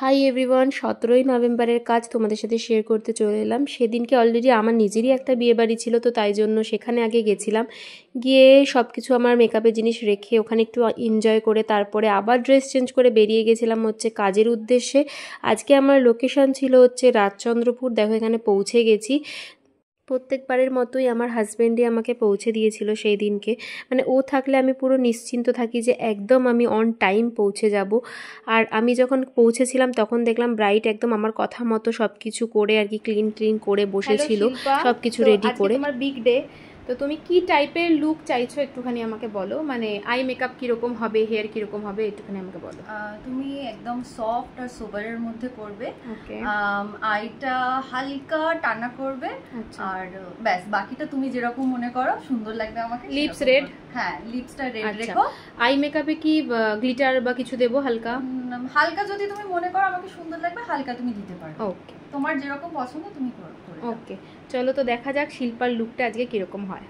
Hi everyone, 17ই নভেম্বরের কাজ তোমাদের সাথে শেয়ার করতে চলে এলাম। সেদিনকে অলরেডি আমার নিজেরই একটা বিয়েবাড়ি ছিল, তো তাই জন্য সেখানে আগে গেছিলাম। গিয়ে সব কিছু আমার মেকআপের জিনিস রেখে ওখানে একটু এনজয় করে তারপরে আবার ড্রেস চেঞ্জ করে বেরিয়ে গেছিলাম হচ্ছে কাজের উদ্দেশ্যে। আজকে আমার লোকেশন ছিল হচ্ছে রাজচন্দ্রপুর। দেখো এখানে পৌঁছে গেছি। প্রত্যেকবারের মতোই আমার হাজব্যান্ডই আমাকে পৌঁছে দিয়েছিল সেই দিনকে। মানে ও থাকলে আমি পুরো নিশ্চিন্ত থাকি যে একদম আমি অন টাইম পৌঁছে যাব। আর আমি যখন পৌঁছেছিলাম তখন দেখলাম ব্রাইড একদম আমার কথা মতো সব কিছু করে আর কি ক্লিন করে বসেছিল, সব কিছু রেডি করে। তোমার বিগ ডে, তো তুমি কি টাইপের লুক চাইছো একটুখানি আমাকে বলো। মানে আই মেকআপ কিরকম হবে, হেয়ার কিরকম হবে, একটুখানি আমাকে বলো। তুমি একদম সফট আর সোবারের মধ্যে করবে। আইটা হালকা টানা করবে, আর ব্যাস বাকিটা তুমি যেরকম মনে করো সুন্দর লাগবে আমাকে। Lips red? হ্যাঁ, লিপসটা রেড রেখো। আই মেকআপে কি গ্লিটার বা কিছু দেবো? হালকা হালকা যদি তুমি মনে করো আমাকে সুন্দর লাগবে হালকা তুমি দিতে পারো। ওকে, তোমার যেরকম পছন্দ তুমি করো। ওকে, চলো তো দেখা যাক শিল্পার লুকটা আজকে কিরকম হয়।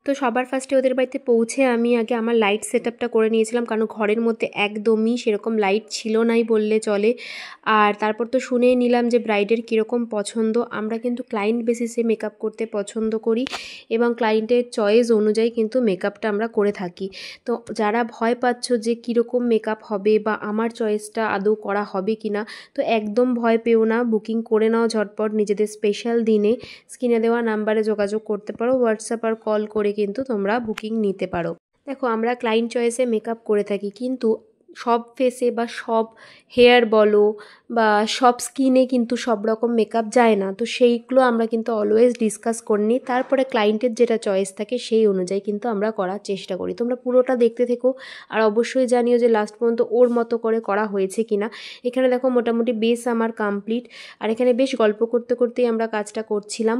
তো সবার ফার্স্টে ওদের বাড়িতে পৌঁছে আমি আগে আমার লাইট সেটআপটা করে নিয়েছিলাম, কারণ ঘরের মধ্যে একদমই সেরকম লাইট ছিল নাই বললে চলে। আর তারপর তো শুনেই নিলাম যে ব্রাইডের কীরকম পছন্দ। আমরা কিন্তু ক্লায়েন্ট বেসিসে মেকআপ করতে পছন্দ করি এবং ক্লায়েন্টের চয়েস অনুযায়ী কিন্তু মেকআপটা আমরা করে থাকি। তো যারা ভয় পাচ্ছ যে কীরকম মেকআপ হবে বা আমার চয়েসটা আদৌ করা হবে কি না, তো একদম ভয় পেও না, বুকিং করে নাও ঝটপট নিজেদের স্পেশাল দিনে। স্ক্রিনে দেওয়া নাম্বারে যোগাযোগ করতে পারো, হোয়াটসঅ্যাপ আর কল করে কিন্তু তোমরা বুকিং নিতে পারো। দেখো আমরা ক্লায়েন্ট চয়েসে মেকআপ করে থাকি, কিন্তু সব ফেসে বা সব হেয়ার বলো বা সব স্কিনে কিন্তু সব রকম মেকআপ যায় না। তো সেইগুলো আমরা কিন্তু অলওয়েজ ডিসকাস করে নিই, তারপরে ক্লায়েন্টের যেটা চয়েস থাকে সেই অনুযায়ী কিন্তু আমরা করার চেষ্টা করি। তোমরা পুরোটা দেখতে থেকো আর অবশ্যই জানিও যে লাস্ট পর্যন্ত ওর মতো করে করা হয়েছে কিনা। এখানে দেখো মোটামুটি বেস আমার কমপ্লিট, আর এখানে বেশ গল্প করতে করতেই আমরা কাজটা করছিলাম।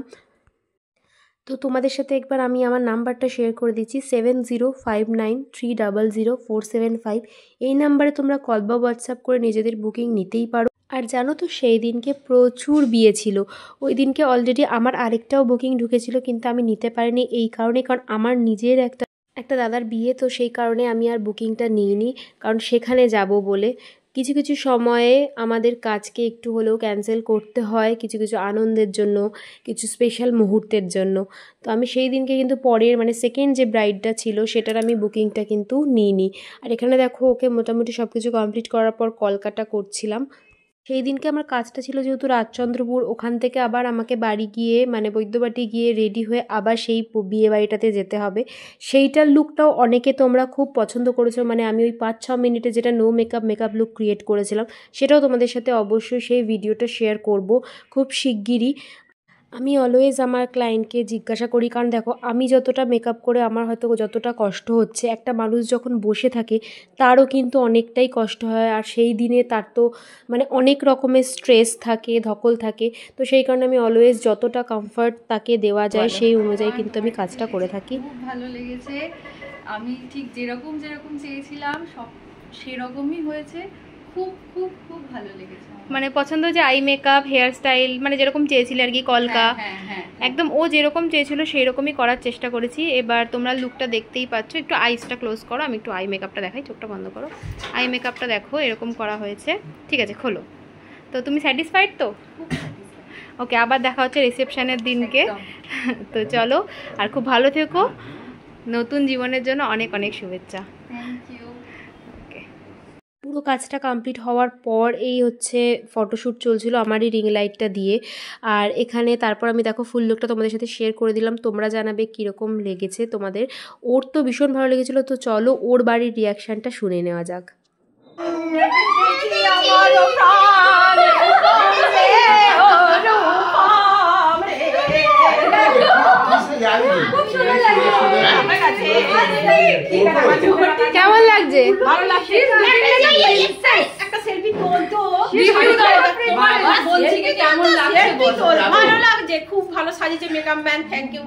তো তোমাদের সাথে একবার আমি আমার নাম্বারটা শেয়ার করে দিচ্ছি, 7059300475। এই নাম্বারে তোমরা কল বা হোয়াটসঅ্যাপ করে নিজেদের বুকিং নিতেই পারো। আর জানো তো সেই দিনকে প্রচুর বিয়ে ছিল। ওই দিনকে অলরেডি আমার আরেকটাও বুকিং ঢুকেছিল, কিন্তু আমি নিতে পারিনি এই কারণে, কারণ আমার নিজের একটা দাদার বিয়ে, তো সেই কারণে আমি আর বুকিংটা নিইনি, কারণ সেখানে যাব বলে। কিছু কিছু সময়ে আমাদের কাজকে একটু হলেও ক্যান্সেল করতে হয়, কিছু কিছু আনন্দের জন্য, কিছু স্পেশাল মুহূর্তের জন্য। তো আমি সেই দিনকে কিন্তু পরের মানে সেকেন্ড যে ব্রাইডটা ছিল সেটার আমি বুকিংটা কিন্তু নিইনি। আর এখানে দেখো ওকে মোটামুটি সব কিছু কমপ্লিট করার পর কলকাতা করছিলাম। সেই দিনকে আমার কাজটা ছিল যেহেতু রাজচন্দ্রপুর, ওখান থেকে আবার আমাকে বাড়ি গিয়ে মানে বৈদ্যবাটি গিয়ে রেডি হয়ে আবার সেই বিয়ে বাড়িটাতে যেতে হবে। সেইটার লুকটাও অনেকে তোমরা খুব পছন্দ করেছো। মানে আমি ওই 5-6 মিনিটে যেটা নো মেকআপ লুক ক্রিয়েট করেছিলাম, সেটাও তোমাদের সাথে অবশ্যই সেই ভিডিওটা শেয়ার করব খুব শিগগিরই। আমি অলওয়েজ আমার ক্লায়েন্টকে জিজ্ঞাসা করি, কারণ দেখো আমি যতটা মেকআপ করে আমার হয়তো যতটা কষ্ট হচ্ছে, একটা মানুষ যখন বসে থাকে তারও কিন্তু অনেকটাই কষ্ট হয়। আর সেই দিনে তার তো মানে অনেক রকমের স্ট্রেস থাকে, ধকল থাকে। তো সেই কারণে আমি অলওয়েজ যতটা কমফর্ট তাকে দেওয়া যায় সেই অনুযায়ী কিন্তু আমি কাজটা করে থাকি। খুব ভালো লেগেছে, আমি ঠিক যেরকম চেয়েছিলাম সব সেরকমই হয়েছে। খুব খুব খুব ভালো লেগেছে। মানে পছন্দ যে আই মেকআপ, হেয়ার স্টাইল মানে যেরকম চেয়েছিলে আর কি, কলকা একদম ও যেরকম চেয়েছিল সেই রকমই করার চেষ্টা করেছি। এবার তোমরা লুকটা দেখতেই পাচ্ছ। একটু আইসটা ক্লোজ করো, আমি একটু আই মেকআপটা দেখাই, চোখটা বন্ধ করো। আই মেকআপটা দেখো এরকম করা হয়েছে, ঠিক আছে খোলো। তো তুমি স্যাটিসফাইড তো? ওকে, আবার দেখা হচ্ছে রিসেপশনের দিনকে। তো চলো, আর খুব ভালো থেকো, নতুন জীবনের জন্য অনেক অনেক শুভেচ্ছা। Thank you. পুরো কাজটা কমপ্লিট হওয়ার পর এই হচ্ছে ফটোশ্যুট চলছিল আমারই রিং লাইটটা দিয়ে। আর এখানে তারপর আমি দেখো ফুল লুকটা তোমাদের সাথে শেয়ার করে দিলাম, তোমরা জানাবে কীরকম লেগেছে তোমাদের। ওর তো ভীষণ ভালো লেগেছিলো। তো চলো ওর বাড়ির রিয়াকশানটা শুনে নেওয়া যাক। কেমন লাগছে? ভালো লাগছে। একটা সেলফি তোল তো, বলছি কি কেমন লাগছে? ভালো লাগছে, খুব ভালো সাজিয়েছে মেকআপ ম্যান, থ্যাংক ইউ।